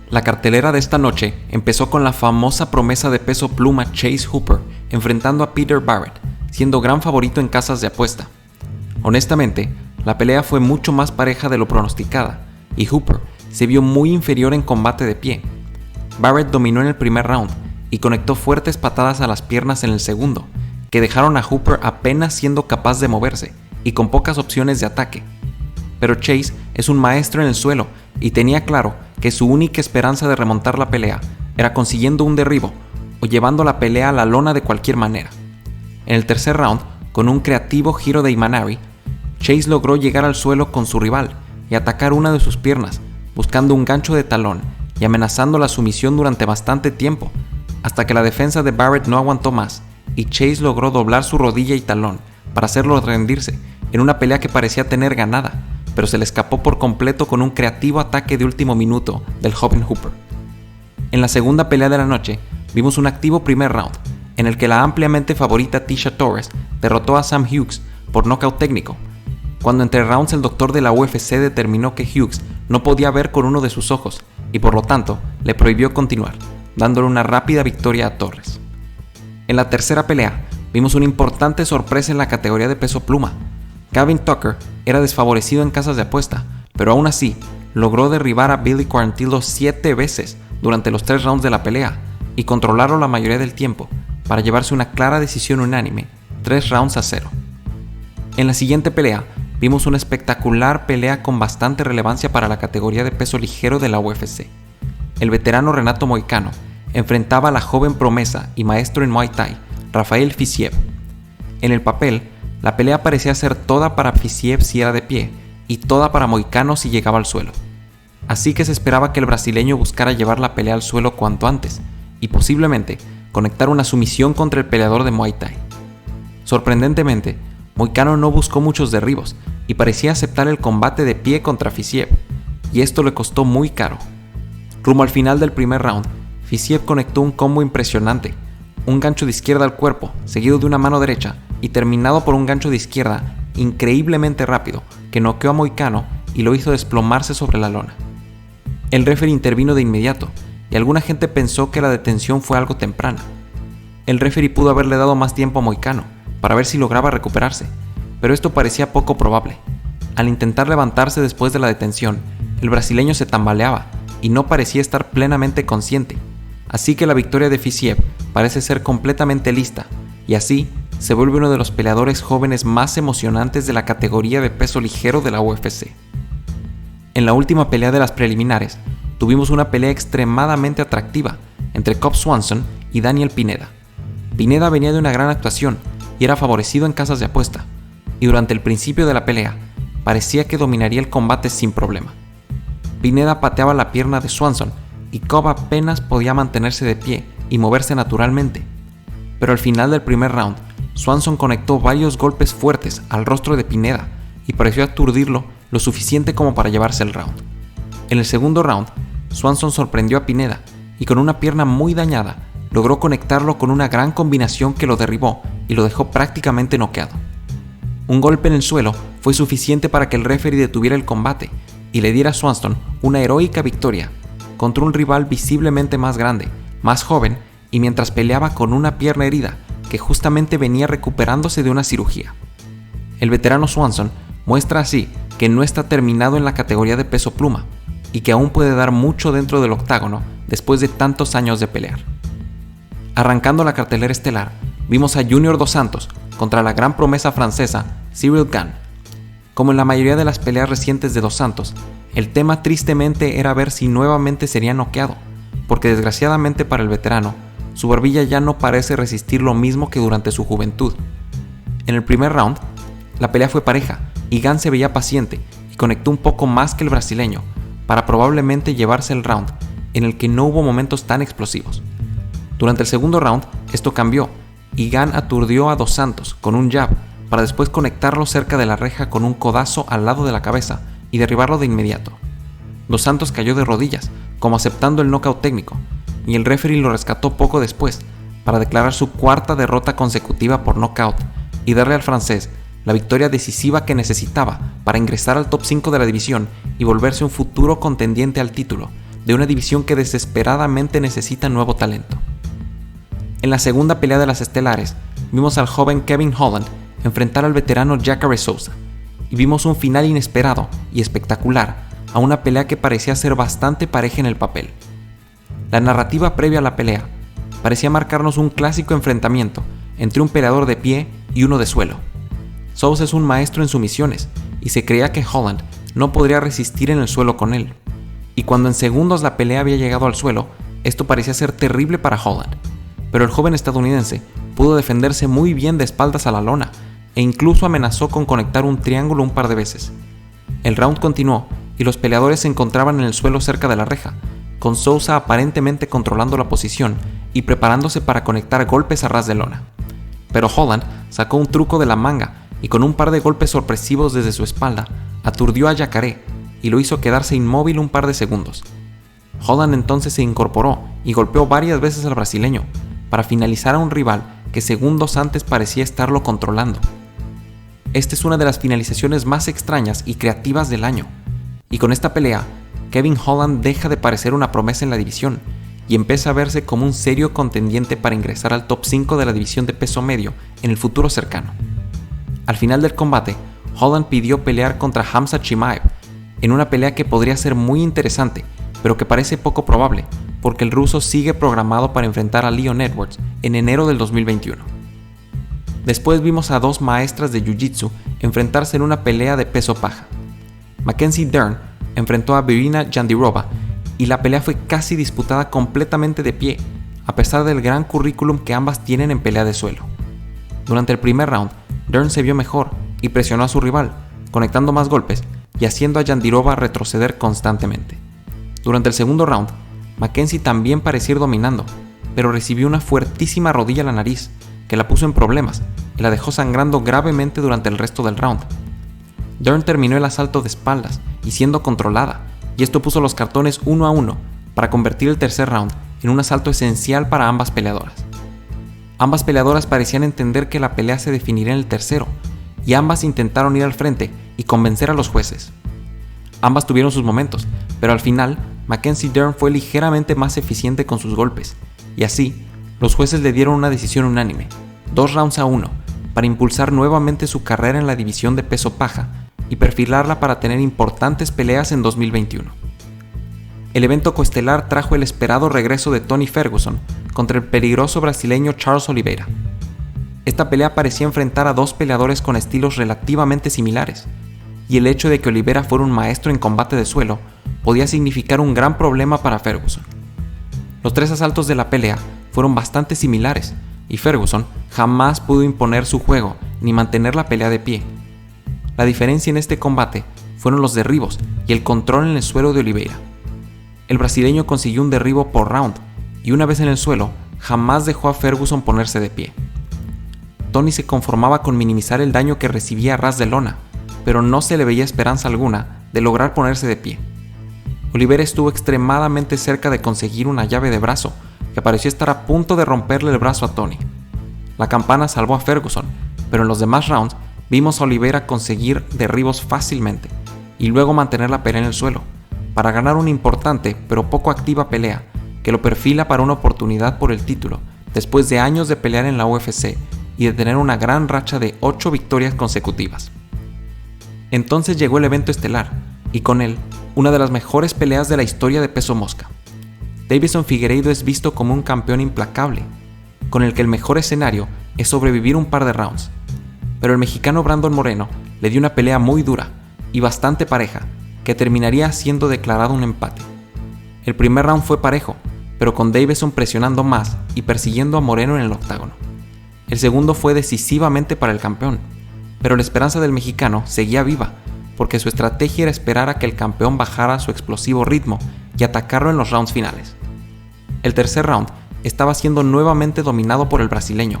La cartelera de esta noche empezó con la famosa promesa de peso pluma Chase Hooper enfrentando a Peter Barrett, siendo gran favorito en casas de apuesta. Honestamente, la pelea fue mucho más pareja de lo pronosticada, y Hooper se vio muy inferior en combate de pie. Barrett dominó en el primer round y conectó fuertes patadas a las piernas en el segundo, que dejaron a Hooper apenas siendo capaz de moverse y con pocas opciones de ataque. Pero Chase es un maestro en el suelo y tenía claro que su única esperanza de remontar la pelea era consiguiendo un derribo o llevando la pelea a la lona de cualquier manera. En el tercer round, con un creativo giro de Imanari, Chase logró llegar al suelo con su rival y atacar una de sus piernas, buscando un gancho de talón y amenazando la sumisión durante bastante tiempo, hasta que la defensa de Barrett no aguantó más y Chase logró doblar su rodilla y talón para hacerlo rendirse en una pelea que parecía tener ganada, pero se le escapó por completo con un creativo ataque de último minuto del joven Hooper. En la segunda pelea de la noche, vimos un activo primer round, en el que la ampliamente favorita Tecia Torres derrotó a Sam Hughes por nocaut técnico, cuando entre rounds el doctor de la UFC determinó que Hughes no podía ver con uno de sus ojos y por lo tanto le prohibió continuar, dándole una rápida victoria a Torres. En la tercera pelea, vimos una importante sorpresa en la categoría de peso pluma. Gavin Tucker era desfavorecido en casas de apuesta, pero aún así logró derribar a Billy Quarantillo 7 veces durante los 3 rounds de la pelea y controlarlo la mayoría del tiempo para llevarse una clara decisión unánime, 3-0. En la siguiente pelea, vimos una espectacular pelea con bastante relevancia para la categoría de peso ligero de la UFC. El veterano Renato Moicano enfrentaba a la joven promesa y maestro en Muay Thai, Rafael Fiziev. En el papel, la pelea parecía ser toda para Fiziev si era de pie y toda para Moicano si llegaba al suelo. Así que se esperaba que el brasileño buscara llevar la pelea al suelo cuanto antes y posiblemente conectar una sumisión contra el peleador de Muay Thai. Sorprendentemente, Moicano no buscó muchos derribos y parecía aceptar el combate de pie contra Fiziev, y esto le costó muy caro. Rumbo al final del primer round, Fiziev conectó un combo impresionante, un gancho de izquierda al cuerpo, seguido de una mano derecha y terminado por un gancho de izquierda increíblemente rápido que noqueó a Moicano y lo hizo desplomarse sobre la lona. El referee intervino de inmediato y alguna gente pensó que la detención fue algo temprana. El referee pudo haberle dado más tiempo a Moicano para ver si lograba recuperarse, pero esto parecía poco probable. Al intentar levantarse después de la detención, el brasileño se tambaleaba y no parecía estar plenamente consciente, así que la victoria de Fiziev parece ser completamente lista, y así se vuelve uno de los peleadores jóvenes más emocionantes de la categoría de peso ligero de la UFC. En la última pelea de las preliminares, tuvimos una pelea extremadamente atractiva entre Cub Swanson y Daniel Pineda. Pineda venía de una gran actuación y era favorecido en casas de apuesta, y durante el principio de la pelea, parecía que dominaría el combate sin problema. Pineda pateaba la pierna de Swanson y Cub apenas podía mantenerse de pie y moverse naturalmente, pero al final del primer round, Swanson conectó varios golpes fuertes al rostro de Pineda y pareció aturdirlo lo suficiente como para llevarse el round. En el segundo round, Swanson sorprendió a Pineda y con una pierna muy dañada logró conectarlo con una gran combinación que lo derribó y lo dejó prácticamente noqueado. Un golpe en el suelo fue suficiente para que el referee detuviera el combate y le diera a Swanson una heroica victoria contra un rival visiblemente más grande, más joven y mientras peleaba con una pierna herida que justamente venía recuperándose de una cirugía. El veterano Swanson muestra así que no está terminado en la categoría de peso pluma y que aún puede dar mucho dentro del octágono después de tantos años de pelear. Arrancando la cartelera estelar, vimos a Junior Dos Santos contra la gran promesa francesa Ciryl Gane. Como en la mayoría de las peleas recientes de Dos Santos, el tema tristemente era ver si nuevamente sería noqueado, porque desgraciadamente para el veterano, su barbilla ya no parece resistir lo mismo que durante su juventud. En el primer round, la pelea fue pareja y Gane se veía paciente y conectó un poco más que el brasileño para probablemente llevarse el round en el que no hubo momentos tan explosivos. Durante el segundo round, esto cambió y Gane aturdió a Dos Santos con un jab para después conectarlo cerca de la reja con un codazo al lado de la cabeza y derribarlo de inmediato. Dos Santos cayó de rodillas, como aceptando el knockout técnico, y el referee lo rescató poco después para declarar su cuarta derrota consecutiva por knockout y darle al francés la victoria decisiva que necesitaba para ingresar al top 5 de la división y volverse un futuro contendiente al título, de una división que desesperadamente necesita nuevo talento. En la segunda pelea de las estelares, vimos al joven Kevin Holland enfrentar al veterano Jacare Souza, y vimos un final inesperado y espectacular a una pelea que parecía ser bastante pareja en el papel. La narrativa previa a la pelea parecía marcarnos un clásico enfrentamiento entre un peleador de pie y uno de suelo. Souza es un maestro en sumisiones y se creía que Holland no podría resistir en el suelo con él. Y cuando en segundos la pelea había llegado al suelo, esto parecía ser terrible para Holland. Pero el joven estadounidense pudo defenderse muy bien de espaldas a la lona e incluso amenazó con conectar un triángulo un par de veces. El round continuó y los peleadores se encontraban en el suelo cerca de la reja, con Souza aparentemente controlando la posición y preparándose para conectar golpes a ras de lona. Pero Holland sacó un truco de la manga y con un par de golpes sorpresivos desde su espalda, aturdió a Jacare y lo hizo quedarse inmóvil un par de segundos. Holland entonces se incorporó y golpeó varias veces al brasileño para finalizar a un rival que segundos antes parecía estarlo controlando. Esta es una de las finalizaciones más extrañas y creativas del año, y con esta pelea, Kevin Holland deja de parecer una promesa en la división y empieza a verse como un serio contendiente para ingresar al top 5 de la división de peso medio en el futuro cercano. Al final del combate, Holland pidió pelear contra Khamzat Chimaev en una pelea que podría ser muy interesante, pero que parece poco probable, porque el ruso sigue programado para enfrentar a Leon Edwards en enero del 2021. Después vimos a dos maestras de Jiu-Jitsu enfrentarse en una pelea de peso paja. Mackenzie Dern enfrentó a Virina Jandiroba y la pelea fue casi disputada completamente de pie, a pesar del gran currículum que ambas tienen en pelea de suelo. Durante el primer round, Dern se vio mejor y presionó a su rival, conectando más golpes y haciendo a Jandiroba retroceder constantemente. Durante el segundo round, Mackenzie también parecía ir dominando, pero recibió una fuertísima rodilla a la nariz que la puso en problemas y la dejó sangrando gravemente durante el resto del round. Dern terminó el asalto de espaldas y siendo controlada, y esto puso los cartones 1-1 para convertir el tercer round en un asalto esencial para ambas peleadoras. Ambas peleadoras parecían entender que la pelea se definiría en el tercero, y ambas intentaron ir al frente y convencer a los jueces. Ambas tuvieron sus momentos, pero al final, Mackenzie Dern fue ligeramente más eficiente con sus golpes, y así, los jueces le dieron una decisión unánime, 2-1, para impulsar nuevamente su carrera en la división de peso paja y perfilarla para tener importantes peleas en 2021. El evento coestelar trajo el esperado regreso de Tony Ferguson contra el peligroso brasileño Charles Oliveira. Esta pelea parecía enfrentar a dos peleadores con estilos relativamente similares, y el hecho de que Oliveira fuera un maestro en combate de suelo podía significar un gran problema para Ferguson. Los tres asaltos de la pelea fueron bastante similares, y Ferguson jamás pudo imponer su juego ni mantener la pelea de pie. La diferencia en este combate fueron los derribos y el control en el suelo de Oliveira. El brasileño consiguió un derribo por round, y una vez en el suelo, jamás dejó a Ferguson ponerse de pie. Tony se conformaba con minimizar el daño que recibía a ras de lona, pero no se le veía esperanza alguna de lograr ponerse de pie. Oliveira estuvo extremadamente cerca de conseguir una llave de brazo que pareció estar a punto de romperle el brazo a Tony. La campana salvó a Ferguson, pero en los demás rounds vimos a Oliveira conseguir derribos fácilmente y luego mantener la pelea en el suelo, para ganar una importante pero poco activa pelea que lo perfila para una oportunidad por el título después de años de pelear en la UFC y de tener una gran racha de 8 victorias consecutivas. Entonces llegó el evento estelar, y con él, una de las mejores peleas de la historia de peso mosca. Deiveson Figueiredo es visto como un campeón implacable, con el que el mejor escenario es sobrevivir un par de rounds. Pero el mexicano Brandon Moreno le dio una pelea muy dura y bastante pareja, que terminaría siendo declarado un empate. El primer round fue parejo, pero con Deiveson presionando más y persiguiendo a Moreno en el octágono. El segundo fue decisivamente para el campeón, pero la esperanza del mexicano seguía viva, porque su estrategia era esperar a que el campeón bajara su explosivo ritmo y atacarlo en los rounds finales. El tercer round estaba siendo nuevamente dominado por el brasileño,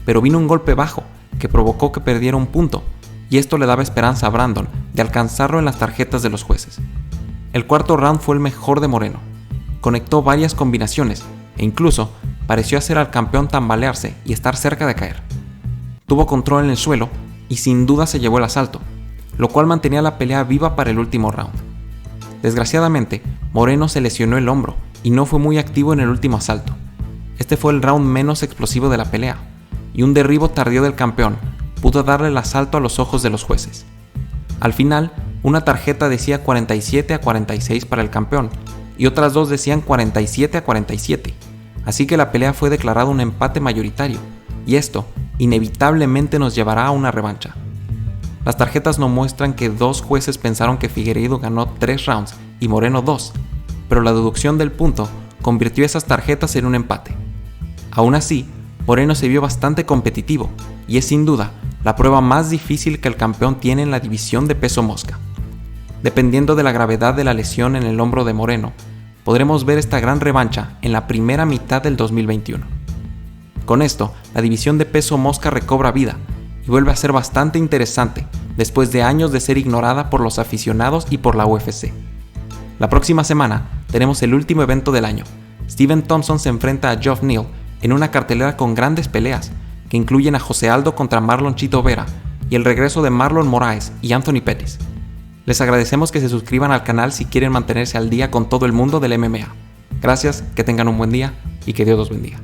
pero vino un golpe bajo que provocó que perdiera un punto, y esto le daba esperanza a Brandon de alcanzarlo en las tarjetas de los jueces. El cuarto round fue el mejor de Moreno. Conectó varias combinaciones e incluso pareció hacer al campeón tambalearse y estar cerca de caer. Tuvo control en el suelo y sin duda se llevó el asalto, lo cual mantenía la pelea viva para el último round. Desgraciadamente, Moreno se lesionó el hombro y no fue muy activo en el último asalto. Este fue el round menos explosivo de la pelea, y un derribo tardío del campeón pudo darle el asalto a los ojos de los jueces. Al final, una tarjeta decía 47-46 para el campeón, y otras dos decían 47-47, así que la pelea fue declarada un empate mayoritario, y esto inevitablemente nos llevará a una revancha. Las tarjetas no muestran que dos jueces pensaron que Figueiredo ganó 3 rounds y Moreno 2, pero la deducción del punto convirtió esas tarjetas en un empate. Aún así, Moreno se vio bastante competitivo y es sin duda la prueba más difícil que el campeón tiene en la división de peso mosca. Dependiendo de la gravedad de la lesión en el hombro de Moreno, podremos ver esta gran revancha en la primera mitad del 2021. Con esto, la división de peso mosca recobra vida y vuelve a ser bastante interesante después de años de ser ignorada por los aficionados y por la UFC. La próxima semana tenemos el último evento del año. Stephen Thompson se enfrenta a Geoff Neal en una cartelera con grandes peleas que incluyen a José Aldo contra Marlon Chito Vera y el regreso de Marlon Moraes y Anthony Pettis. Les agradecemos que se suscriban al canal si quieren mantenerse al día con todo el mundo del MMA. Gracias, que tengan un buen día y que Dios los bendiga.